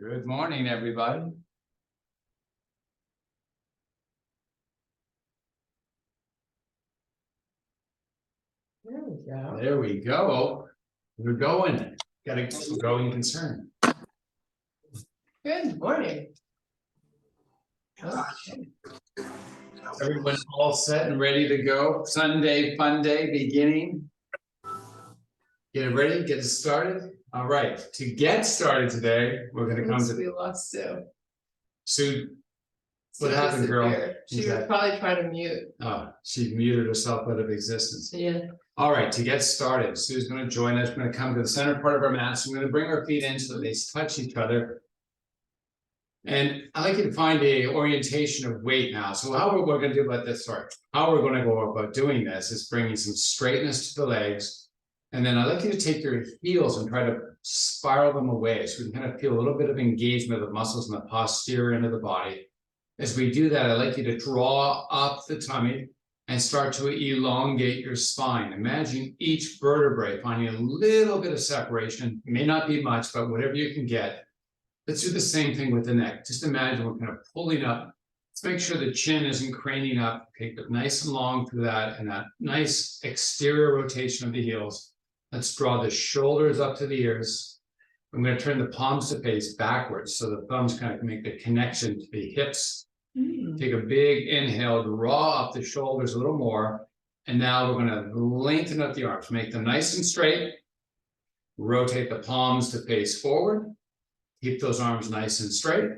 Good morning, everybody. There we go. There we go. We're going. Got a growing concern. Good morning. Everyone all set and ready to go. Sunday, fun day beginning. Get it ready, get it started. All right, to get started today, we're going to come to We lost Sue. Sue. What Sue happened, girl? disappeared. She was probably trying to mute. Oh, she muted herself out of existence. Yeah. All right, to get started, Sue's going to join us. We're going to come to the center part of our mat. So we're going to bring our feet in so that they touch each other. And I'd like you to find a orientation of weight now. So how we're going to do about this, how we're going to go about doing this is bringing some straightness to the legs. And then I'd like you to take your heels and try to spiral them away. So we can kind of feel a little bit of engagement of the muscles in the posterior end of the body. As we do that, I'd like you to draw up the tummy and start to elongate your spine. Imagine each vertebrae finding a little bit of separation. It may not be much, but whatever you can get. Let's do the same thing with the neck. Just imagine we're kind of pulling up. Let's make sure the chin isn't craning up. Okay, but nice and long through that, and that nice exterior rotation of the heels. Let's draw the shoulders up to the ears. I'm going to turn the palms to face backwards, so the thumbs kind of make the connection to the hips. Take a big inhale, draw up the shoulders a little more. And now we're going to lengthen up the arms, make them nice and straight. Rotate the palms to face forward. Keep those arms nice and straight.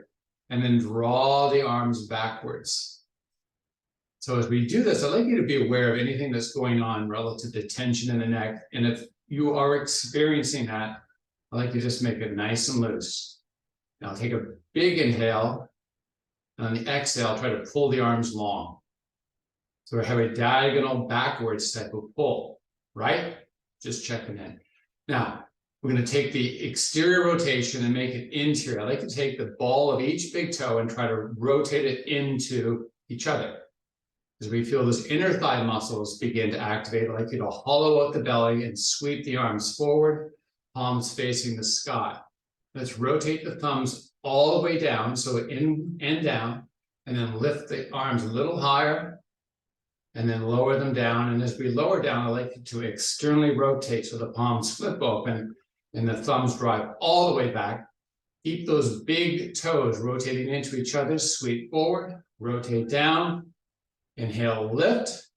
And then draw the arms backwards. So as we do this, I'd like you to be aware of anything that's going on relative to tension in the neck. And if you are experiencing that, I'd like you to just make it nice and loose. Now take a big inhale. And on the exhale, try to pull the arms long. So we have a diagonal backwards type of pull, right? Just checking in. Now, we're going to take the exterior rotation and make it interior. I like to take the ball of each big toe and try to rotate it into each other. As we feel those inner thigh muscles begin to activate, I'd like you to hollow out the belly and sweep the arms forward, palms facing the sky. Let's rotate the thumbs all the way down, so in and down, and then lift the arms a little higher, and then lower them down. And as we lower down, I like you to externally rotate so the palms flip open and the thumbs drive all the way back. Keep those big toes rotating into each other, sweep forward, rotate down, inhale, lift,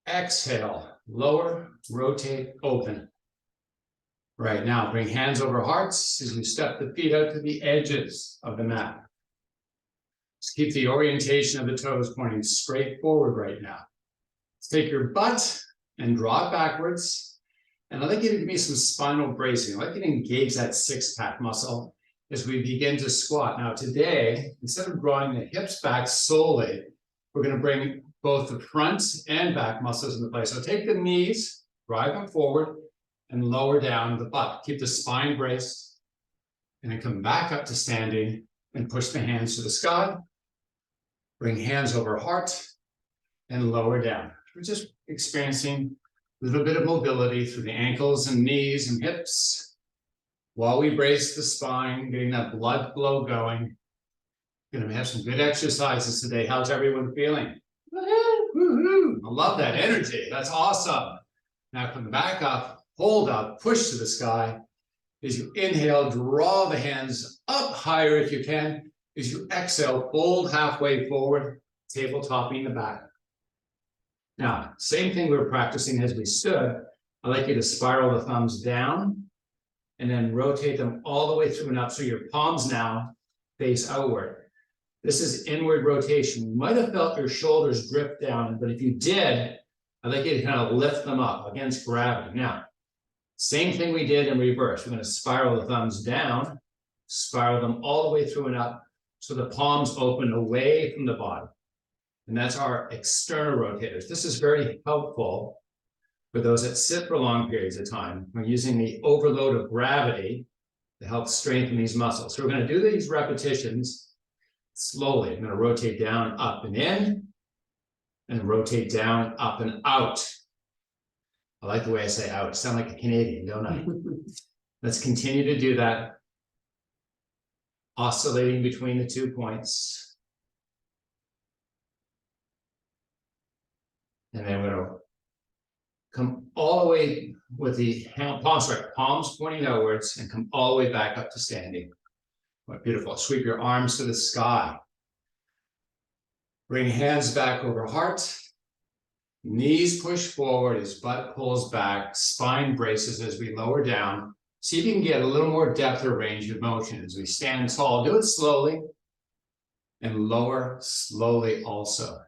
exhale, lower, rotate, open. Right now, bring hands over hearts as you step the feet out to the edges of the mat. Just keep the orientation of the toes pointing straight forward right now. Let's take your butt and draw it backwards. And I'd like you to give me some spinal bracing. I'd like you to engage that six-pack muscle as we begin to squat. Now today, instead of drawing the hips back solely, we're going to bring both the front and back muscles into place. So take the knees, drive them forward, and lower down the butt. Keep the spine braced, and then come back up to standing and push the hands to the sky. Bring hands over heart and lower down. We're just experiencing a little bit of mobility through the ankles and knees and hips while we brace the spine, getting that blood flow going. We're going to have some good exercises today. How's everyone feeling? Woo-hoo! I love that energy. That's awesome. Now come back up. Hold up, push to the sky. As you inhale, draw the hands up higher if you can. As you exhale, fold halfway forward, tabletopping the back. Now, same thing we were practicing as we stood. I'd like you to spiral the thumbs down and then rotate them all the way through and up so your palms now face outward. This is inward rotation. You might have felt your shoulders drift down, but if you did, I'd like you to kind of lift them up against gravity. Now, same thing we did in reverse. We're going to spiral the thumbs down, spiral them all the way through and up so the palms open away from the body. And that's our external rotators. This is very helpful for those that sit for long periods of time. We're using the overload of gravity to help strengthen these muscles. So we're going to do these repetitions slowly. I'm going to rotate down, up and in, and rotate down, up and out. I like the way I say out. I sound like a Canadian, don't I? Let's continue to do that. oscillating between the 2 points. And then we're gonna come all the way with the palms pointing outwards and come all the way back up to standing. What beautiful. Sweep your arms to the sky. Bring hands back over heart. Knees push forward as butt pulls back. Spine braces as we lower down. See if you can get a little more depth or range of motion as we stand tall. Do it slowly. And lower slowly also.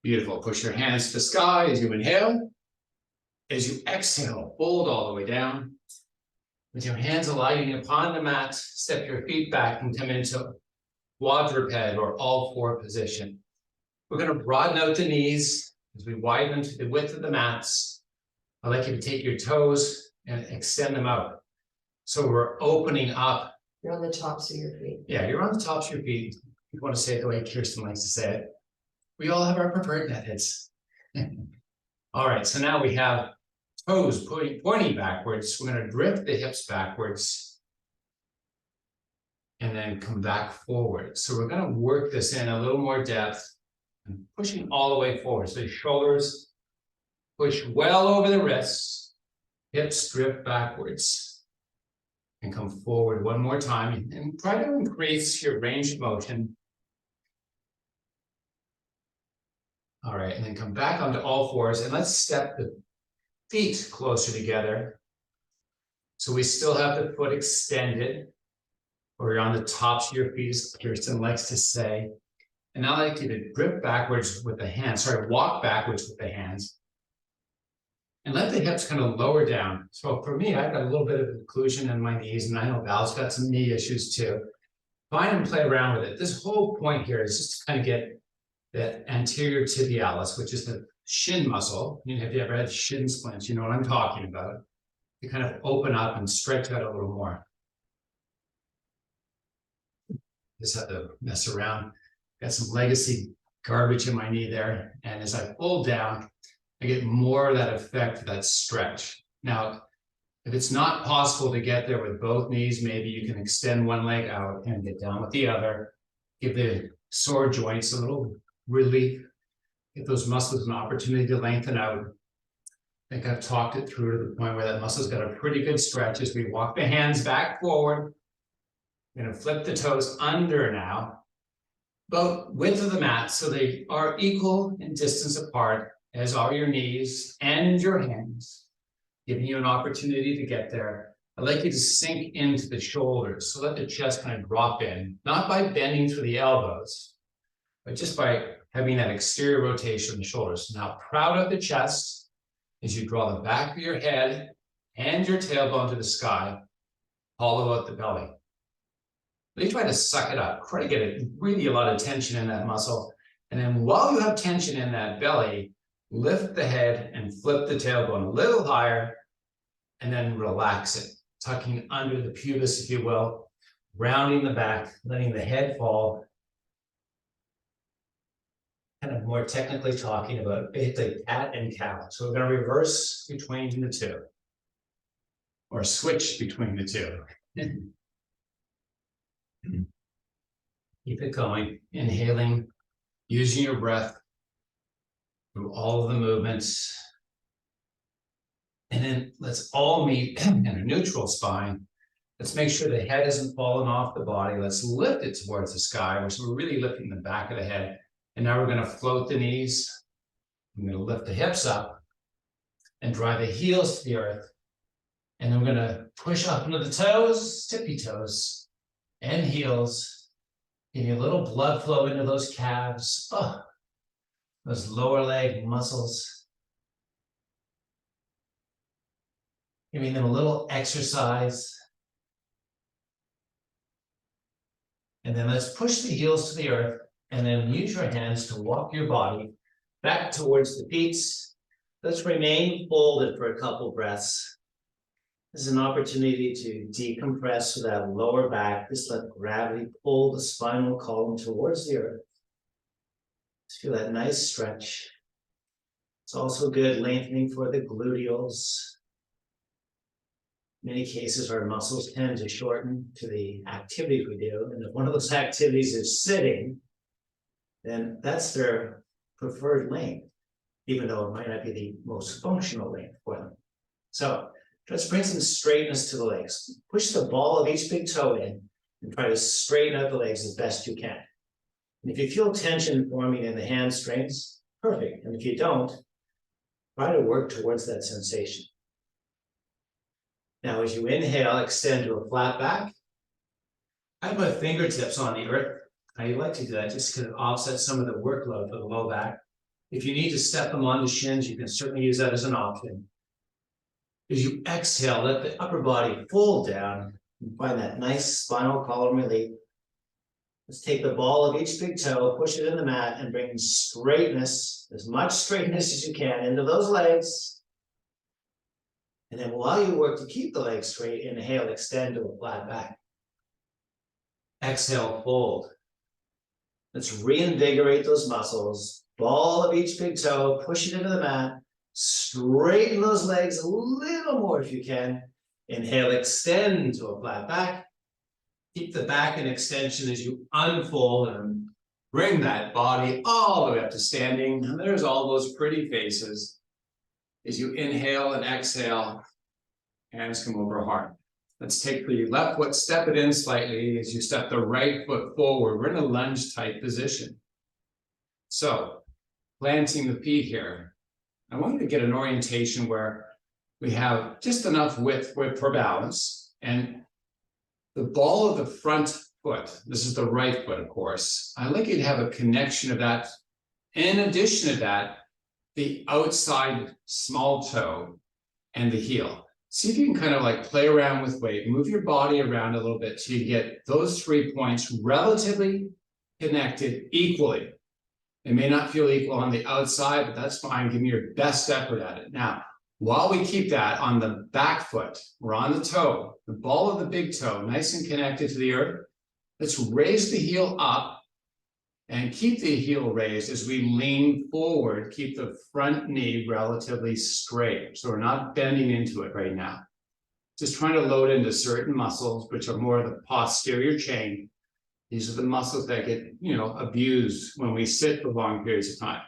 Beautiful. Push your hands to the sky as you inhale. As you exhale, fold all the way down. With your hands alighting upon the mat, step your feet back and come into quadruped or all four position. We're going to broaden out the knees as we widen to the width of the mats. I'd like you to take your toes and extend them out. So we're opening up. You're on the tops of your feet. Yeah, you're on the tops of your feet. You want to say it the way Kirsten likes to say it. We all have our preferred methods. All right, so now we have toes pointing backwards. We're going to drift the hips backwards and then come back forward. So we're going to work this in a little more depth and pushing all the way forward. So shoulders push well over the wrists, hips drift backwards and come forward one more time and try to increase your range of motion. All right, and then come back onto all fours and let's step the feet closer together. So we still have the foot extended, or you're on the tops of your feet, as Kirsten likes to say. And now I'd like you to drift backwards with the hands, walk backwards with the hands. And let the hips kind of lower down. So for me, I've got a little bit of occlusion in my knees, and I know Val's got some knee issues too. Find and play around with it. This whole point here is just to kind of get the anterior tibialis, which is the shin muscle. You know, if you ever had shin splints, you know what I'm talking about. You kind of open up and stretch out a little more. Just have to mess around. Got some legacy garbage in my knee there. And as I pull down, I get more of that effect, that stretch. Now, if it's not possible to get there with both knees, maybe you can extend one leg out and get down with the other. Give the sore joints a little relief. Give those muscles an opportunity to lengthen out. I think I've talked it through to the point where that muscle's got a pretty good stretch as we walk the hands back forward. We're going to flip the toes under now, about width of the mat, so they are equal in distance apart, as are your knees and your hands, giving you an opportunity to get there. I'd like you to sink into the shoulders, so let the chest kind of drop in, not by bending through the elbows, but just by having that exterior rotation of the shoulders. Now, proud of the chest as you draw the back of your head and your tailbone to the sky, hollow out the belly. Really try to suck it up, try to get really a lot of tension in that muscle. And then while you have tension in that belly, lift the head and flip the tailbone a little higher, and then relax it, tucking under the pubis, if you will, rounding the back, letting the head fall. Kind of more technically talking about basically cat and cow. So we're going to reverse between the two, or switch between the two. Keep it going, inhaling, using your breath through all of the movements. And then let's all meet in a neutral spine. Let's make sure the head isn't falling off the body. Let's lift it towards the sky. So we're really lifting the back of the head. And now we're going to float the knees. I'm going to lift the hips up and drive the heels to the earth. And then we're going to push up into the toes, tippy toes, and heels. Give you a little blood flow into those calves. Oh, those lower leg muscles. Giving them a little exercise. And then let's push the heels to the earth. And then use your hands to walk your body back towards the feet. Let's remain folded for a couple breaths. This is an opportunity to decompress to that lower back. Just let gravity pull the spinal column towards the earth. Just feel that nice stretch. It's also good lengthening for the gluteals. many cases our muscles tend to shorten to the activities we do. And if one of those activities is sitting, then that's their preferred length, even though it might not be the most functional length for them. So let's bring some straightness to the legs. Push the ball of each big toe in and try to straighten out the legs as best you can. And if you feel tension forming in the hamstrings, perfect. And if you don't, try to work towards that sensation. Now, as you inhale, extend to a flat back. I have my fingertips on the earth. I like to do that just to offset some of the workload for the low back. If you need to step them on the shins, you can certainly use that as an option. As you exhale, let the upper body fold down and find that nice spinal column relief. Let's take the ball of each big toe, push it in the mat, and bring straightness, as much straightness as you can, into those legs. And then while you work to keep the legs straight, inhale, extend to a flat back. Exhale, fold. Let's reinvigorate those muscles. Ball of each big toe, push it into the mat. Straighten those legs a little more if you can. Inhale, extend to a flat back. Keep the back in extension as you unfold and bring that body all the way up to standing. And there's all those pretty faces. As you inhale and exhale, hands come over heart. Let's take the left foot, step it in slightly as you step the right foot forward. We're in a lunge type position. So, planting the feet here. I want you to get an orientation where we have just enough width for balance, and the ball of the front foot, this is the right foot, of course. I'd like you to have a connection of that. In addition to that, the outside small toe and the heel. See if you can kind of like play around with weight, move your body around a little bit till you get those 3 points relatively connected equally. It may not feel equal on the outside, but that's fine. Give me your best effort at it. Now, while we keep that on the back foot, we're on the toe, the ball of the big toe, nice and connected to the earth. Let's raise the heel up and keep the heel raised as we lean forward. Keep the front knee relatively straight. So we're not bending into it right now. Just trying to load into certain muscles, which are more of the posterior chain. These are the muscles that get, abused when we sit for long periods of time.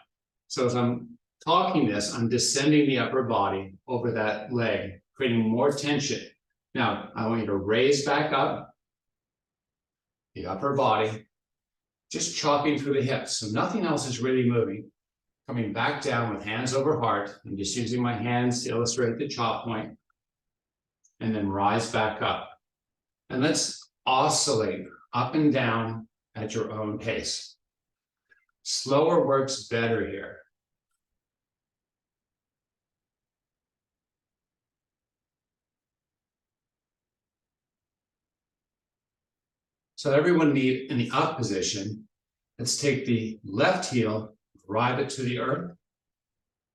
So as I'm talking this, I'm descending the upper body over that leg, creating more tension. Now, I want you to raise back up the upper body, just chopping through the hips. So nothing else is really moving. Coming back down with hands over heart. I'm just using my hands to illustrate the chop point. And then rise back up. And let's oscillate up and down at your own pace. Slower works better here. So everyone in the up position, let's take the left heel, drive it to the earth,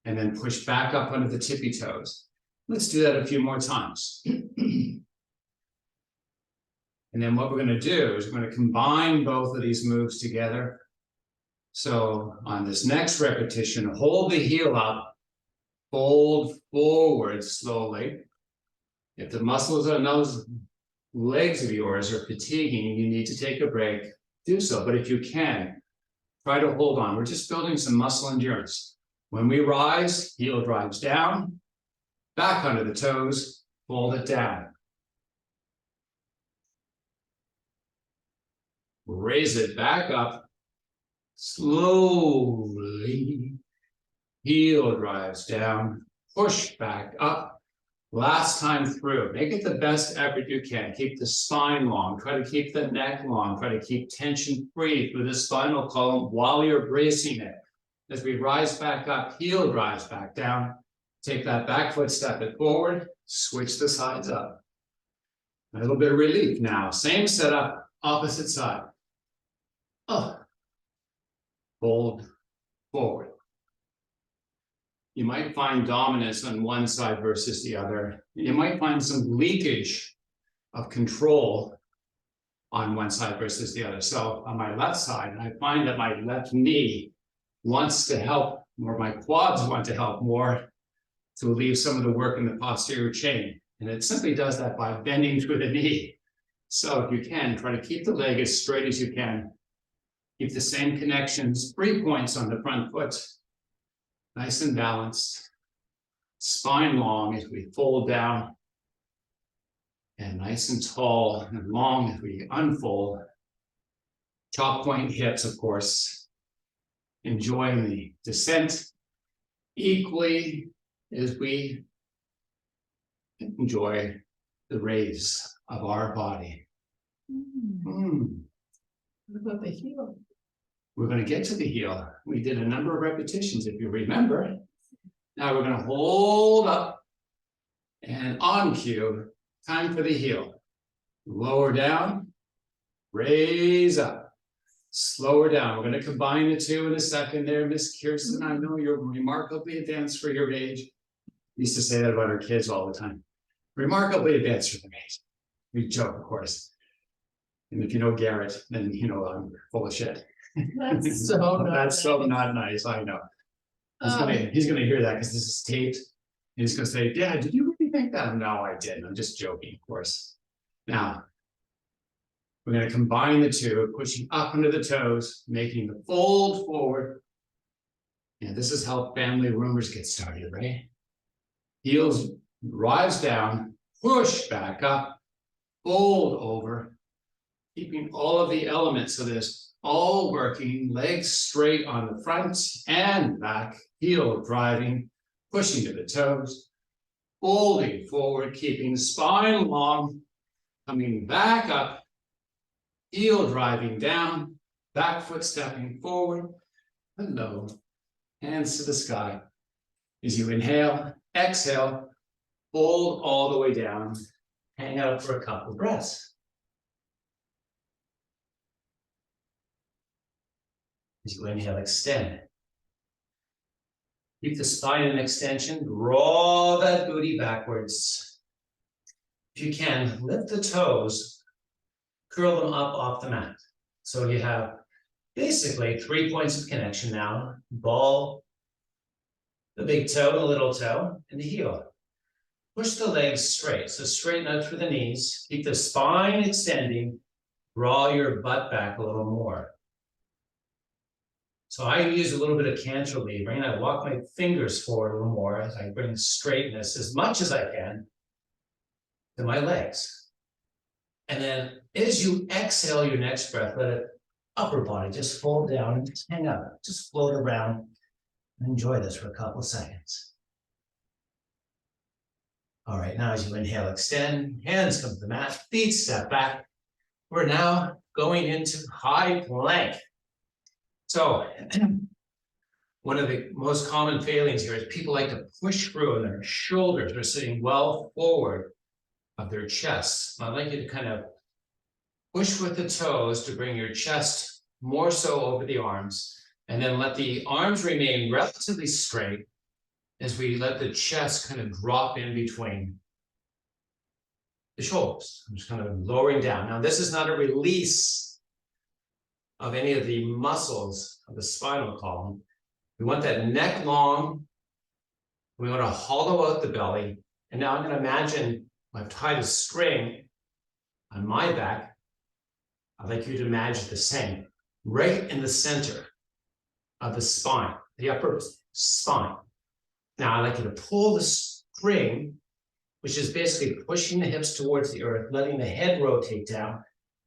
and then push back up under the tippy toes. Let's do that a few more times. And then what we're going to do is we're going to combine both of these moves together. So on this next repetition, hold the heel up, fold forward slowly. If the muscles on those legs of yours are fatiguing, you need to take a break, do so. But if you can, try to hold on. We're just building some muscle endurance. When we rise, heel drives down, back under the toes, fold it down. Raise it back up, slowly. Heel drives down, push back up. Last time through, make it the best effort you can. Keep the spine long, try to keep the neck long, try to keep tension free through the spinal column while you're bracing it. As we rise back up, heel drives back down. Take that back foot, step it forward, switch the sides up. A little bit of relief now. Same setup, opposite side. Fold forward. You might find dominance on one side versus the other. You might find some leakage of control on one side versus the other. So on my left side, I find that my left knee wants to help, or my quads want to help more to relieve some of the work in the posterior chain. And it simply does that by bending through the knee. So if you can, try to keep the leg as straight as you can. Keep the same connections, 3 points on the front foot. Nice and balanced. Spine long as we fold down. And nice and tall and long as we unfold. Chop point hips, of course. Enjoying the descent equally as we enjoy the raise of our body. What about the heel? We're going to get to the heel. We did a number of repetitions, if you remember. Now we're going to hold up and on cue, time for the heel. Lower down, raise up, slower down. We're going to combine the two in a second there, Miss Kirsten. I know you're remarkably advanced for your age. We used to say that about our kids all the time. Remarkably advanced for their age. We joke, of course. And if you know Garrett, then you know I'm full of shit. That's so not That's so nice. not nice, I know. He's gonna hear that because this is taped. He's gonna say, Dad, did you really think that? No, I didn't. I'm just joking, of course. Now, we're gonna combine the two, pushing up under the toes, making the fold forward. And this is how family rumors get started, right? Heels rise down, push back up, fold over, keeping all of the elements of this all working, legs straight on the front and back, heel driving, pushing to the toes, folding forward, keeping spine long, coming back up, heel driving down, back foot stepping forward, hello, hands to the sky. As you inhale, exhale, fold all the way down, hang out for a couple breaths. As you inhale, extend. Keep the spine in extension, roll that booty backwards. If you can, lift the toes, curl them up off the mat. So you have basically 3 points of connection now. Ball, the big toe, the little toe, and the heel. Push the legs straight, so straighten out through the knees. Keep the spine extending, draw your butt back a little more. So I use a little bit of cantilevering. I walk my fingers forward a little more as I bring straightness as much as I can to my legs. And then as you exhale your next breath, let it upper body just fold down and just hang out, just float around and enjoy this for a couple of seconds. All right, now as you inhale, extend, hands come to the mat, feet step back. We're now going into high plank. So one of the most common failings here is people like to push through and their shoulders are sitting well forward of their chest. I'd like you to kind of push with the toes to bring your chest more so over the arms, and then let the arms remain relatively straight as we let the chest kind of drop in between the shoulders. I'm just kind of lowering down. Now, this is not a release of any of the muscles of the spinal column. We want that neck long. We want to hollow out the belly. And now I'm going to imagine I've tied a string on my back. I'd like you to imagine the same, right in the center of the spine, the upper spine. Now I'd like you to pull the string, which is basically pushing the hips towards the earth, letting the head rotate down.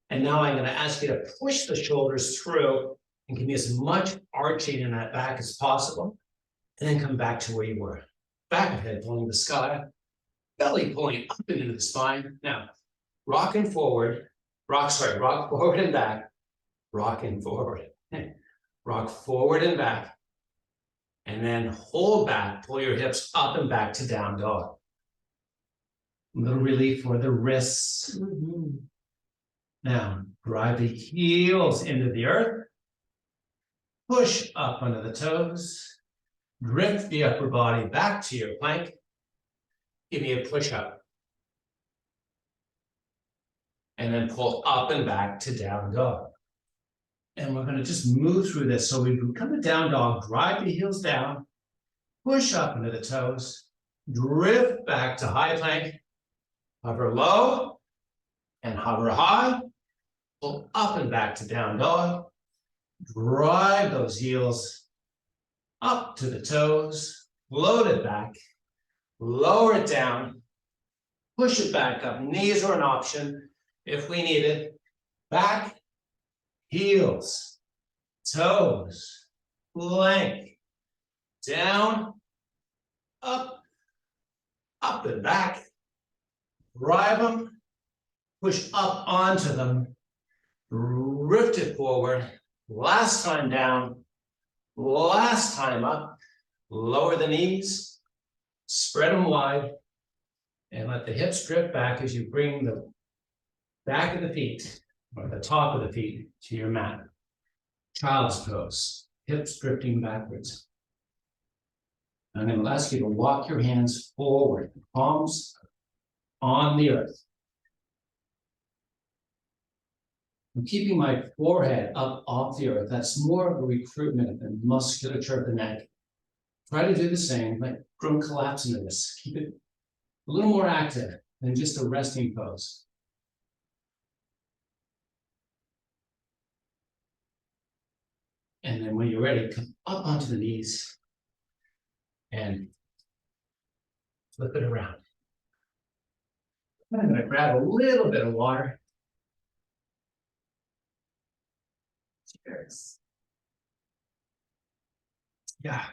And now I'm going to ask you to push the shoulders through and give me as much arching in that back as possible. And then come back to where you were. Back of head pulling the sky, belly pulling up and into the spine. Now, rocking forward, rock forward and back, rocking forward. Rock forward and back. And then hold back, pull your hips up and back to down dog. A little relief for the wrists. Now, drive the heels into the earth. Push up under the toes. Drift the upper body back to your plank. Give me a push up. And then pull up and back to down dog. And we're going to just move through this. So we come to down dog, drive the heels down, push up into the toes, drift back to high plank, Hover low and hover high. Pull up and back to down dog. Drive those heels up to the toes, float it back, lower it down, push it back up. Knees are an option if we need it. Back, heels, toes, plank, down, up and back. Drive them, push up onto them, lift it forward. Last time down, last time up. Lower the knees, spread them wide, and let the hips drift back as you bring the back of the feet, or the top of the feet, to your mat. Child's pose, hips drifting backwards. I'm going to ask you to walk your hands forward, palms on the earth. I'm keeping my forehead up off the earth. That's more of a recruitment of the musculature of the neck. Try to do the same, but don't collapse into this. Keep it a little more active than just a resting pose. And then when you're ready, come up onto the knees and flip it around. I'm going to grab a little bit of water. Cheers. Yeah,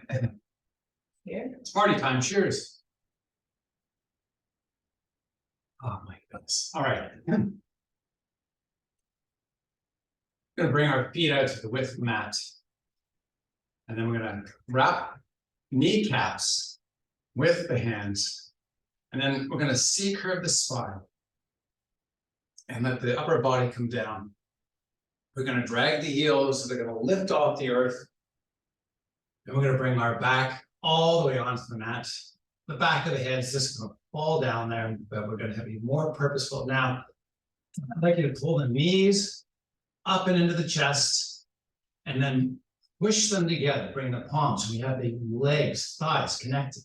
Here. it's party time. Cheers. Oh my goodness. All right. Going to bring our feet out to the width of the mat. And then we're going to wrap kneecaps with the hands. And then we're going to C-curve the spine. And let the upper body come down. We're going to drag the heels, so they're going to lift off the earth. And we're going to bring our back all the way onto the mat. The back of the head is just going to fall down there, but we're going to be more purposeful. Now, I'd like you to pull the knees up and into the chest, and then push them together. Bring the palms. We have the legs, thighs connected.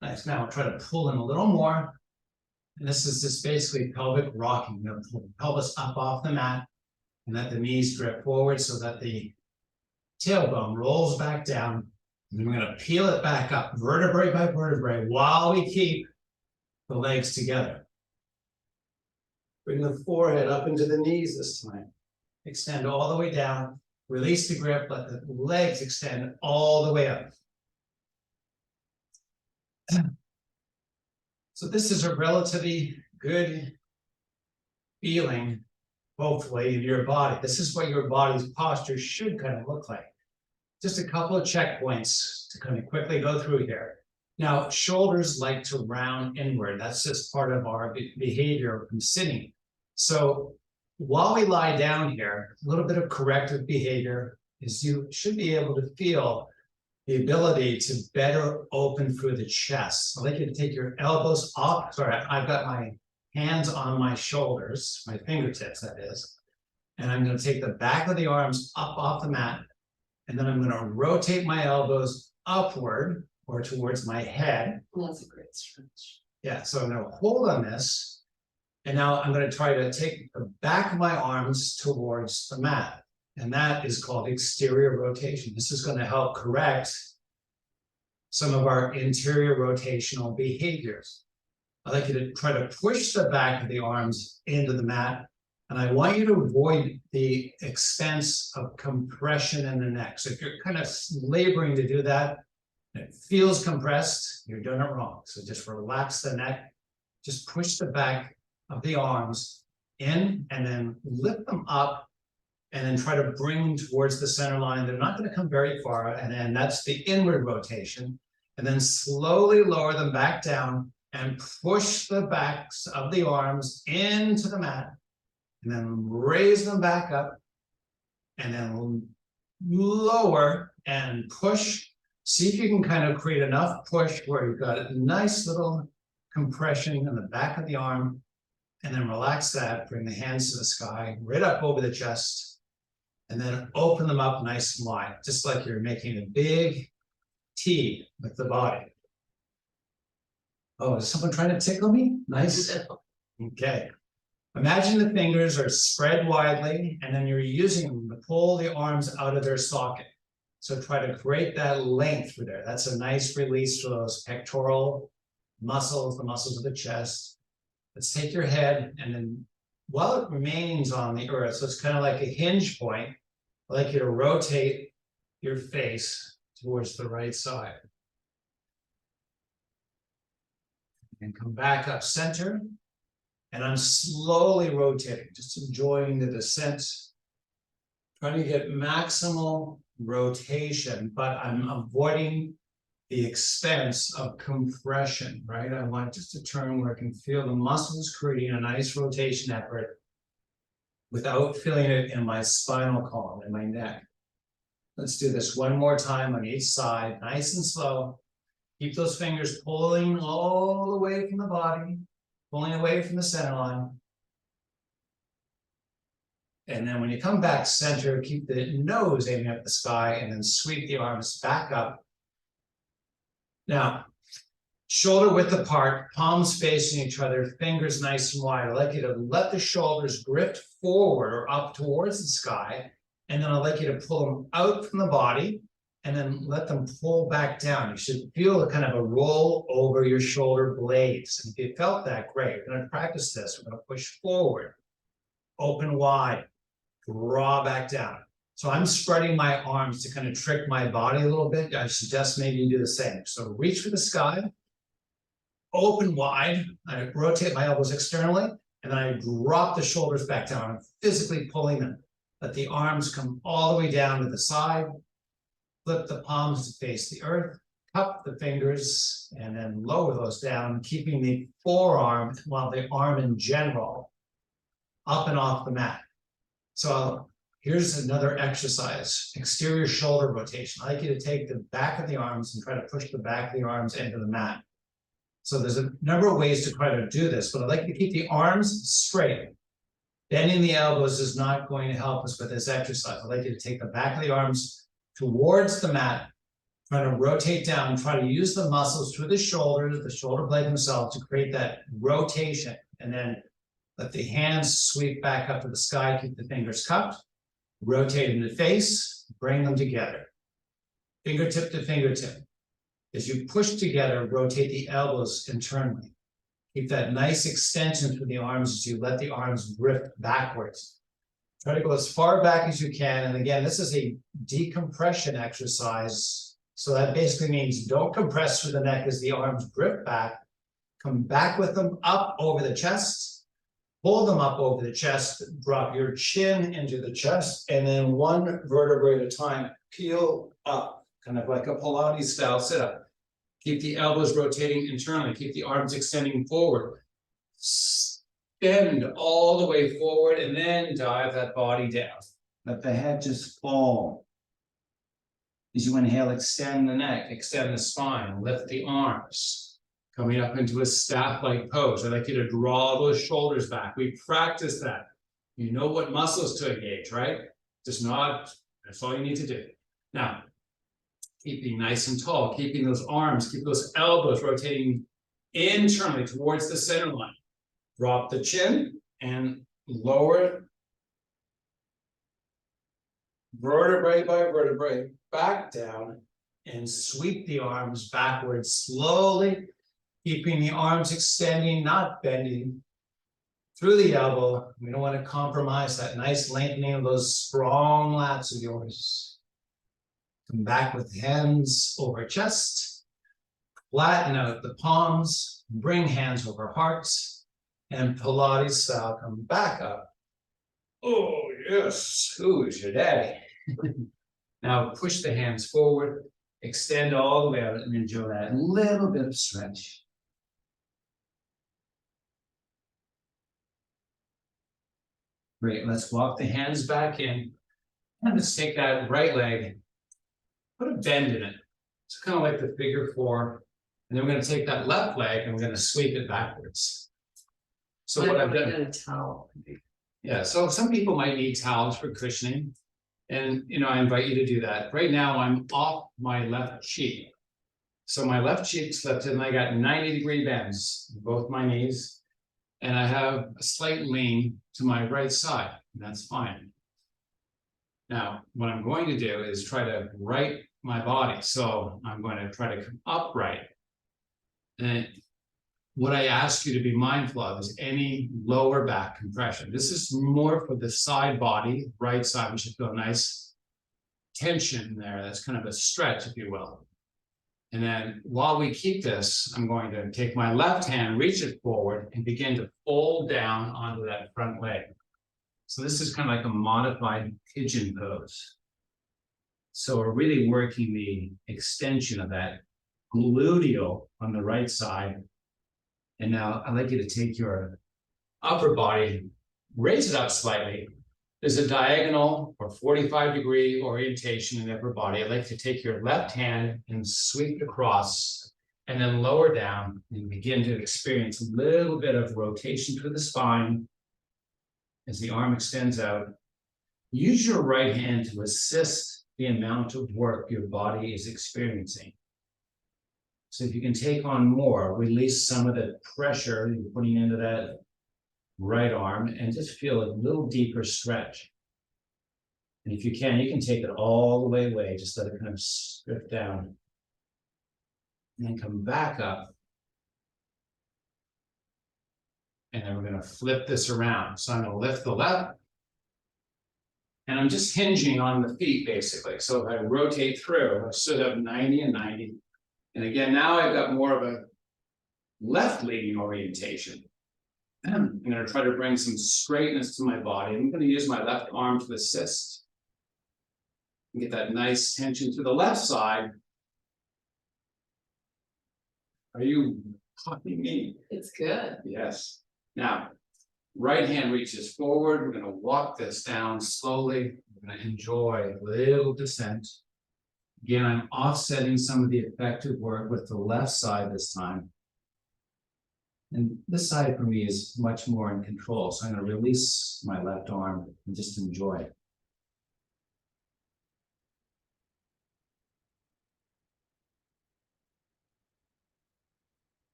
Nice. Now, try to pull in a little more. And this is just basically pelvic rocking. We're going to pull the pelvis up off the mat and let the knees drift forward so that the tailbone rolls back down. And then we're going to peel it back up, vertebrae by vertebrae, while we keep the legs together. Bring the forehead up into the knees this time. Extend all the way down. Release the grip. Let the legs extend all the way up. So this is a relatively good feeling, hopefully, in your body. This is what your body's posture should kind of look like. Just a couple of checkpoints to kind of quickly go through here. Now, shoulders like to round inward. That's just part of our behavior from sitting. So while we lie down here, a little bit of corrective behavior is you should be able to feel the ability to better open through the chest. I'd like you to take your elbows off. Sorry, I've got my hands on my shoulders, my fingertips, that is. And I'm going to take the back of the arms up off the mat. And then I'm going to rotate my elbows upward or towards my head. Well, that's a great stretch. Yeah, so I'm going to hold on this. And now I'm going to try to take the back of my arms towards the mat. And that is called exterior rotation. This is going to help correct some of our interior rotational behaviors. I'd like you to try to push the back of the arms into the mat. And I want you to avoid the expense of compression in the neck. So if you're kind of laboring to do that, and it feels compressed, you're doing it wrong. So just relax the neck. Just push the back of the arms in and then lift them up and then try to bring them towards the center line. They're not going to come very far. And then that's the inward rotation. And then slowly lower them back down and push the backs of the arms into the mat. And then raise them back up. And then lower and push. See if you can kind of create enough push where you've got a nice little compression in the back of the arm. And then relax that. Bring the hands to the sky, right up over the chest. And then open them up nice and wide, just like you're making a big T with the body. Oh, is someone trying to tickle me? Nice. Okay. Imagine the fingers are spread widely, and then you're using them to pull the arms out of their socket. So try to create that length through there. That's a nice release to those pectoral muscles, the muscles of the chest. Let's take your head, and then while it remains on the earth, so it's kind of like a hinge point, I'd like you to rotate your face towards the right side. And come back up center. And I'm slowly rotating, just enjoying the descent. Trying to get maximal rotation, but I'm avoiding the expense of compression, right? I want just to turn where I can feel the muscles creating a nice rotation effort without feeling it in my spinal column, in my neck. Let's do this one more time on each side, nice and slow. Keep those fingers pulling all the way from the body, pulling away from the center line. And then when you come back center, keep the nose aiming at the sky and then sweep the arms back up. Now, shoulder width apart, palms facing each other, fingers nice and wide. I'd like you to let the shoulders drift forward or up towards the sky. And then I'd like you to pull them out from the body and then let them pull back down. You should feel a kind of a roll over your shoulder blades. And if you felt that, great. We're going to practice this. We're going to push forward, open wide, draw back down. So I'm spreading my arms to kind of trick my body a little bit. I suggest maybe you do the same. So reach for the sky, open wide. I rotate my elbows externally, and then I drop the shoulders back down. I'm physically pulling them. Let the arms come all the way down to the side. Flip the palms to face the earth, cup the fingers, and then lower those down, keeping the forearm, while the arm in general, up and off the mat. So here's another exercise, exterior shoulder rotation. I'd like you to take the back of the arms and try to push the back of the arms into the mat. So there's a number of ways to try to do this, but I'd like you to keep the arms straight. Bending the elbows is not going to help us with this exercise. I'd like you to take the back of the arms towards the mat, try to rotate down, try to use the muscles through the shoulders, the shoulder blade themselves to create that rotation, and then let the hands sweep back up to the sky, keep the fingers cupped, rotate in the face, bring them together. Fingertip to fingertip. As you push together, rotate the elbows internally. Keep that nice extension through the arms as you let the arms drift backwards. Try to go as far back as you can. And again, this is a decompression exercise. So that basically means don't compress through the neck as the arms drift back. Come back with them up over the chest. Pull them up over the chest. Drop your chin into the chest. And then one vertebrae at a time, peel up. Kind of like a Pilates style sit-up. Keep the elbows rotating internally. Keep the arms extending forward. Bend all the way forward and then dive that body down. Let the head just fall. As you inhale, extend the neck, extend the spine, lift the arms. Coming up into a staff-like pose. I'd like you to draw those shoulders back. We practice that. You know what muscles to engage, right? Just nod. That's all you need to do. Now, keeping nice and tall, keeping those arms, keep those elbows rotating internally towards the center line. Drop the chin and lower it. Vertebrae by vertebrae, back down and sweep the arms backwards slowly, keeping the arms extending, not bending through the elbow. We don't want to compromise that nice lengthening of those strong lats of yours. Come back with hands over chest, flatten out the palms, bring hands over hearts. And Pilates style, come back up. Oh, yes. Who's your daddy? Now push the hands forward, extend all the way out, and enjoy that little bit of stretch. Great. Let's walk the hands back in. And let's take that right leg, put a bend in it. It's kind of like the figure four. And then we're going to take that left leg and we're going to sweep it backwards. So what I've done, a towel. yeah, so some people might need towels for cushioning. And, I invite you to do that. Right now, I'm off my left cheek. So my left cheek's lifted and I got 90-degree bends in both my knees. And I have a slight lean to my right side, and that's fine. Now, what I'm going to do is try to right my body. So I'm going to try to come upright. And what I ask you to be mindful of is any lower back compression. This is more for the side body, right side. We should feel a nice tension there. That's kind of a stretch, if you will. And then while we keep this, I'm going to take my left hand, reach it forward, and begin to fold down onto that front leg. So this is kind of like a modified pigeon pose. So we're really working the extension of that gluteal on the right side. And now I'd like you to take your upper body, raise it up slightly. There's a diagonal or 45-degree orientation in the upper body. I'd like to take your left hand and sweep across and then lower down and begin to experience a little bit of rotation through the spine as the arm extends out. Use your right hand to assist the amount of work your body is experiencing. So if you can take on more, release some of the pressure you're putting into that right arm and just feel a little deeper stretch. And if you can take it all the way away, just let it kind of strip down. And then come back up. And then we're going to flip this around. So I'm going to lift the left. And I'm just hinging on the feet, basically. So if I rotate through, I stood up 90 and 90. And again, now I've got more of a left leaning orientation. I'm going to try to bring some straightness to my body. I'm going to use my left arm to assist. And get that nice tension to the left side. Are you copying me? It's good. Yes. Now, right hand reaches forward. We're going to walk this down slowly. We're going to enjoy a little descent. Again, I'm offsetting some of the effective work with the left side this time. And this side for me is much more in control. So I'm going to release my left arm and just enjoy it.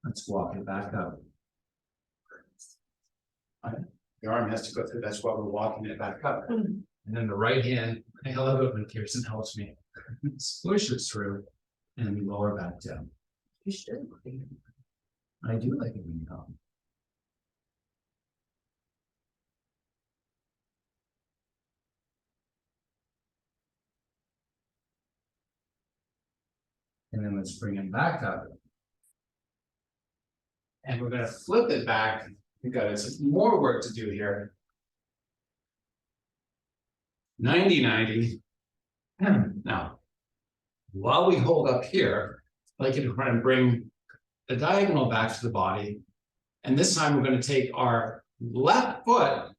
Let's walk it back up. The arm has to go through. That's why we're walking it back up. And then the right hand, I love it when Kirsten helps me. Push it through and we lower back down. You should. I do like it when you help. And then let's bring it back up. And we're going to flip it back. We've got some more work to do here. 90-90. Now, while we hold up here, I'd like you to try and bring the diagonal back to the body. And this time we're going to take our left foot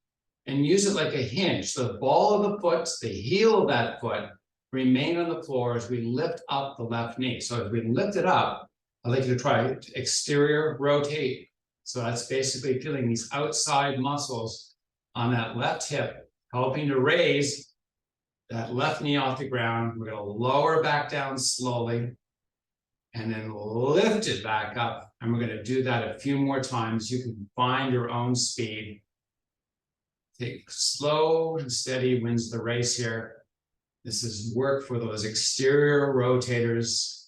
and use it like a hinge. So the ball of the foot, the heel of that foot, remain on the floor as we lift up the left knee. So as we lift it up, I'd like you to try exterior rotate. So that's basically feeling these outside muscles on that left hip, helping to raise that left knee off the ground. We're going to lower back down slowly and then lift it back up. And we're going to do that a few more times. You can find your own speed. Take slow and steady wins the race here. This is work for those exterior rotators.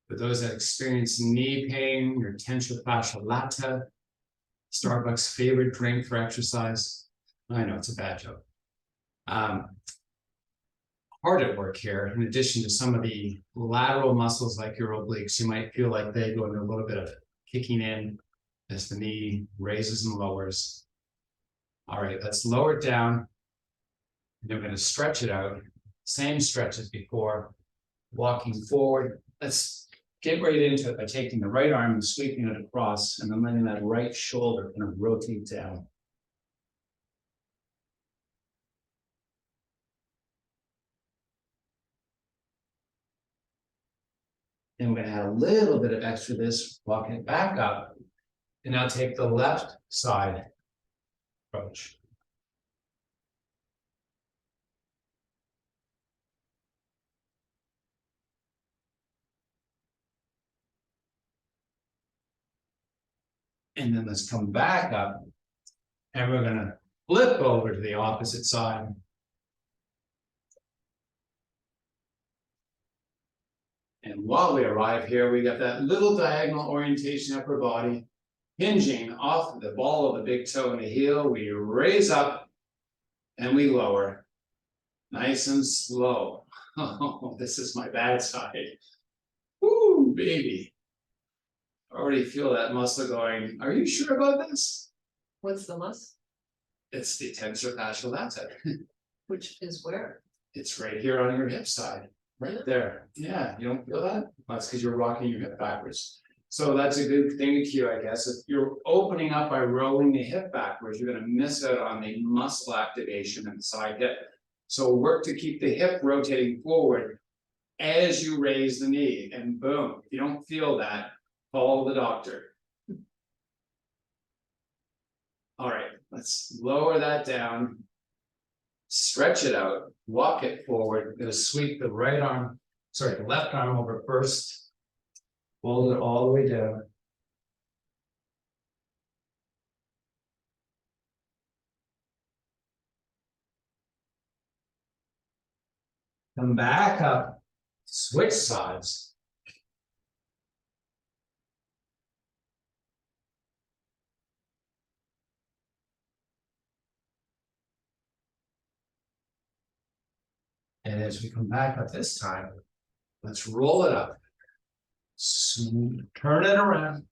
For those that experience knee pain, your tension fascia lata, Starbucks' favorite drink for exercise. I know it's a bad joke. Hard at work here, in addition to some of the lateral muscles like your obliques, you might feel like they go into a little bit of kicking in as the knee raises and lowers. All right, let's lower it down. And we're going to stretch it out. Same stretch as before. Walking forward. Let's get right into it by taking the right arm and sweeping it across and then letting that right shoulder kind of rotate down. And we're going to add a little bit of extra this, walking it back up. And now take the left side approach. And then let's come back up. And we're gonna flip over to the opposite side. And while we arrive here, we got that little diagonal orientation upper body, hinging off of the ball of the big toe and the heel. We raise up and we lower. Nice and slow. Oh, this is my bad side. Woo, baby. I already feel that muscle going. Are you sure about this? What's the muscle? It's the tensor fascial lata. Which is where? It's right here on your hip side, right there. Yeah, you don't feel that? That's because you're rocking your hip backwards. So that's a good thing to cue, I guess. If you're opening up by rolling the hip backwards, you're going to miss out on the muscle activation in the side hip. So work to keep the hip rotating forward as you raise the knee, and boom. If you don't feel that, call the doctor. All right, let's lower that down. Stretch it out, walk it forward. Gonna sweep the the left arm over first. Fold it all the way down. Come back up, switch sides. And as we come back up this time, let's roll it up. Turn it around,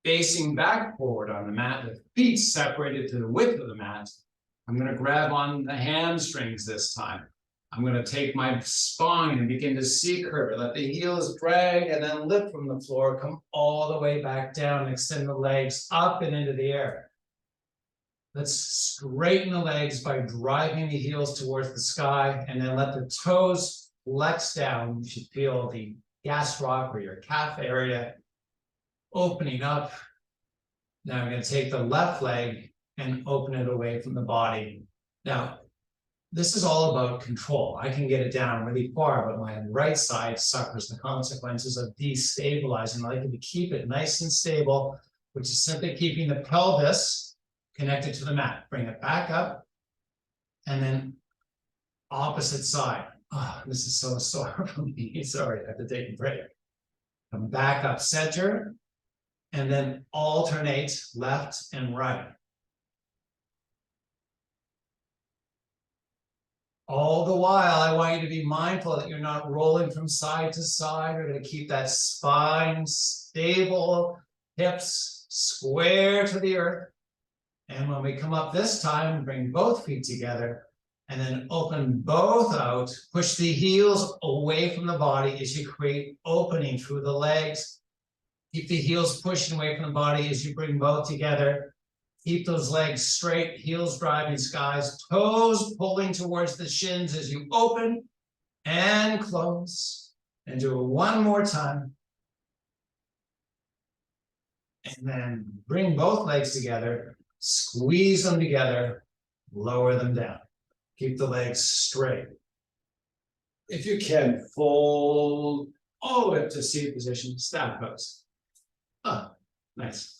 facing back forward on the mat, with feet separated to the width of the mat. I'm going to grab on the hamstrings this time. I'm going to take my spine and begin to C-curve it. Let the heels drag and then lift from the floor, come all the way back down, extend the legs up and into the air. Let's straighten the legs by driving the heels towards the sky, and then let the toes flex down. You should feel the gastroc or your calf area opening up. Now I'm going to take the left leg and open it away from the body. Now, this is all about control. I can get it down really far, but my right side suffers the consequences of destabilizing. I like to keep it nice and stable, which is simply keeping the pelvis connected to the mat. Bring it back up, and then opposite side. Oh, this is so sore for me. Sorry, I have to take a break. Come back up center, and then alternate left and right. All the while, I want you to be mindful that you're not rolling from side to side. You're going to keep that spine stable, hips square to the earth. And when we come up this time, bring both feet together and then open both out. Push the heels away from the body as you create opening through the legs. Keep the heels pushing away from the body as you bring both together. Keep those legs straight, heels driving skies, toes pulling towards the shins as you open and close. And do it one more time. And then bring both legs together, squeeze them together, lower them down. Keep the legs straight. If you can, fold all the way up to seated position, staff pose. Oh, nice.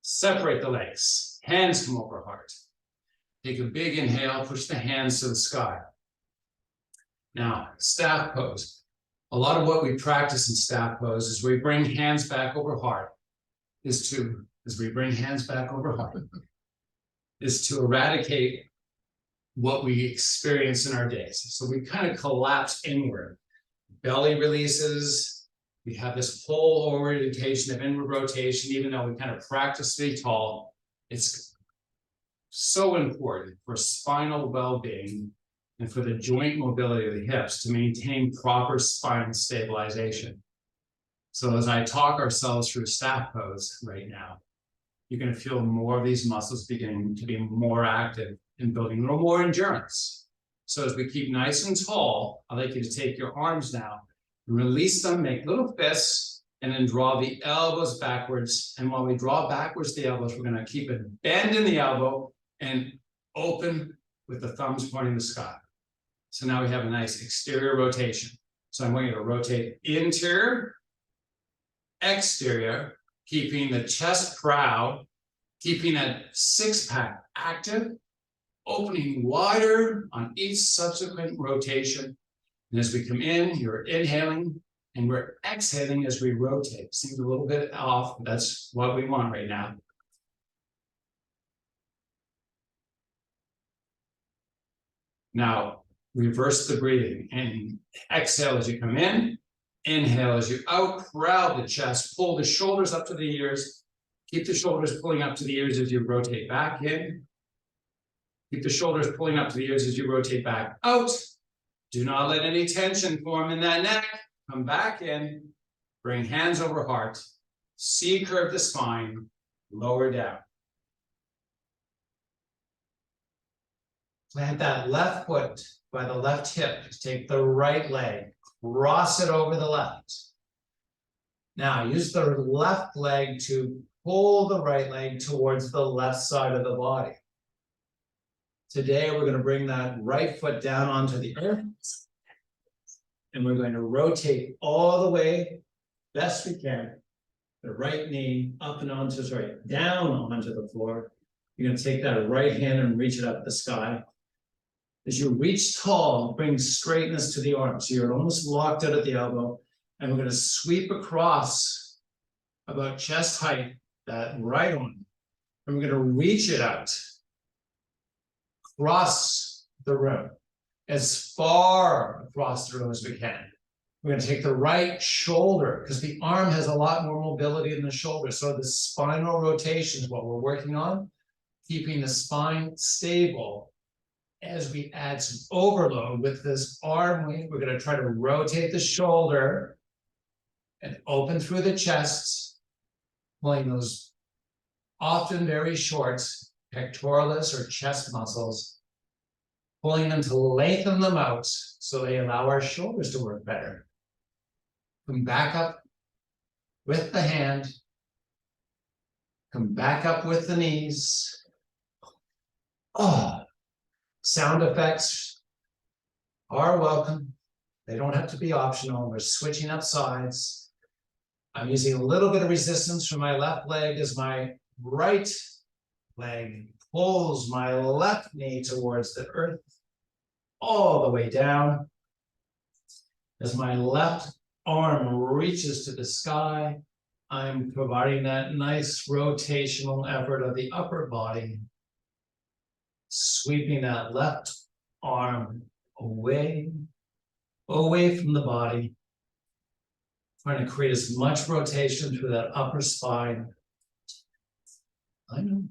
Separate the legs, hands come over heart. Take a big inhale, push the hands to the sky. Now, staff pose. A lot of what we practice in staff pose is we bring hands back over heart, is to eradicate what we experience in our days. So we kind of collapse inward. Belly releases. We have this whole orientation of inward rotation, even though we kind of practice to be tall. It's so important for spinal well-being and for the joint mobility of the hips to maintain proper spinal stabilization. So as I talk ourselves through staff pose right now, you're going to feel more of these muscles beginning to be more active in building a little more endurance. So as we keep nice and tall, I'd like you to take your arms now, release them, make little fists, and then draw the elbows backwards. And while we draw backwards the elbows, we're going to keep a bend in the elbow and open with the thumbs pointing the sky. So now we have a nice exterior rotation. So I want you to rotate interior, exterior, keeping the chest proud, keeping that six-pack active, opening wider on each subsequent rotation. And as we come in, you're inhaling and we're exhaling as we rotate. Seems a little bit off, but that's what we want right now. Now, reverse the breathing and exhale as you come in, inhale as you out, crowd the chest, pull the shoulders up to the ears, keep the shoulders pulling up to the ears as you rotate back in. Keep the shoulders pulling up to the ears as you rotate back out. Do not let any tension form in that neck. Come back in, bring hands over heart, C curve the spine, lower down. Plant that left foot by the left hip. Take the right leg, cross it over the left. Now use the left leg to pull the right leg towards the left side of the body. Today, we're going to bring that right foot down onto the earth. And we're going to rotate all the way, best we can, the right knee up and onto, sorry, down onto the floor. You're going to take that right hand and reach it up the sky. As you reach tall, bring straightness to the arm. So you're almost locked out at the elbow. And we're going to sweep across about chest height, that right arm. And we're going to reach it out. Across the room, as far across the room as we can. We're going to take the right shoulder, because the arm has a lot more mobility than the shoulder. So the spinal rotation is what we're working on, keeping the spine stable. As we add some overload with this arm weight, we're going to try to rotate the shoulder and open through the chest, pulling those often very short pectoralis or chest muscles, pulling them to lengthen them out so they allow our shoulders to work better. Come back up with the hand, come back up with the knees. Oh, sound effects are welcome. They don't have to be optional. We're switching up sides. I'm using a little bit of resistance from my left leg as my right leg pulls my left knee towards the earth, all the way down. As my left arm reaches to the sky, I'm providing that nice rotational effort of the upper body, sweeping that left arm away from the body, trying to create as much rotation through that upper spine. I know.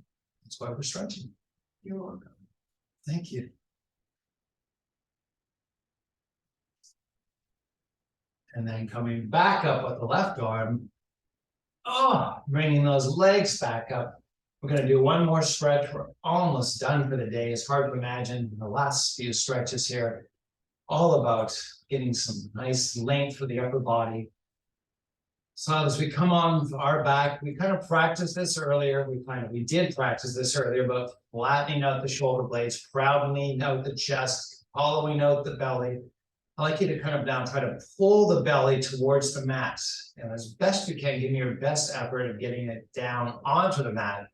That's why we're stretching. You're welcome. Thank you. And then coming back up with the left arm. Oh, bringing those legs back up. We're going to do one more stretch. We're almost done for the day. It's hard to imagine the last few stretches here. All about getting some nice length for the upper body. So as we come on our back, we kind of practiced this earlier. We did practice this earlier, but flattening out the shoulder blades, crowding out the chest, hollowing out the belly. I like you to kind of now try to pull the belly towards the mat. And as best you can, give me your best effort of getting it down onto the mat.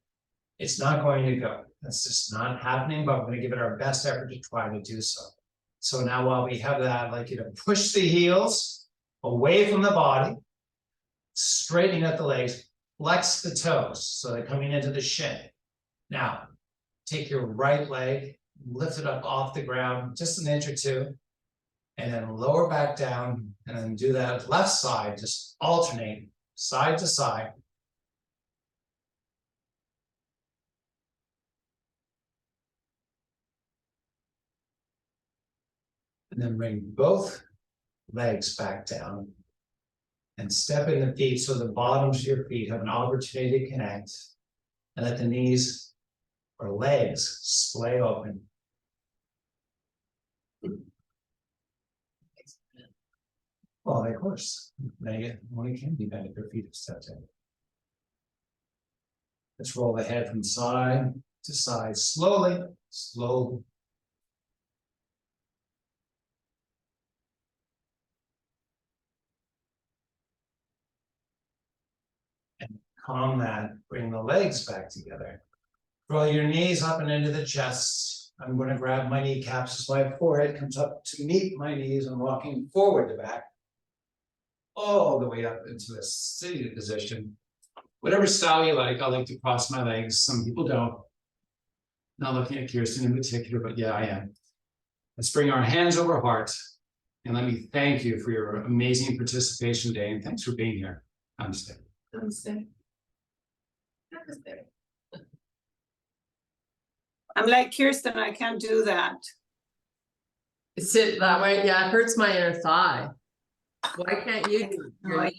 It's not going to go. That's just not happening, but we're going to give it our best effort to try to do so. So now while we have that, I'd like you to push the heels away from the body. Straightening out the legs, flex the toes, so they're coming into the shin. Now, take your right leg, lift it up off the ground, just an inch or two, and then lower back down, and then do that left side, just alternate side to side. And then bring both legs back down. And step in the feet so the bottoms of your feet have an opportunity to connect. And let the knees or legs splay open. Well, of course, they only can be bent if your feet have stepped in. Let's roll the head from side to side, slowly, slowly. And Calm that, bring the legs back together. Draw your knees up and into the chest. I'm gonna grab my kneecaps as my forehead comes up to meet my knees and walking forward to back. All the way up into a seated position. Whatever style you like, I like to cross my legs, some people don't. Not looking at Kirsten in particular, but yeah, I am. Let's bring our hands over heart. And let me thank you for your amazing participation today, and thanks for being here. Namaste. Namaste. Namaste. I'm like Kirsten, I can't do that. Sit that way, yeah, it hurts my inner thigh. Why can't you do it? No, I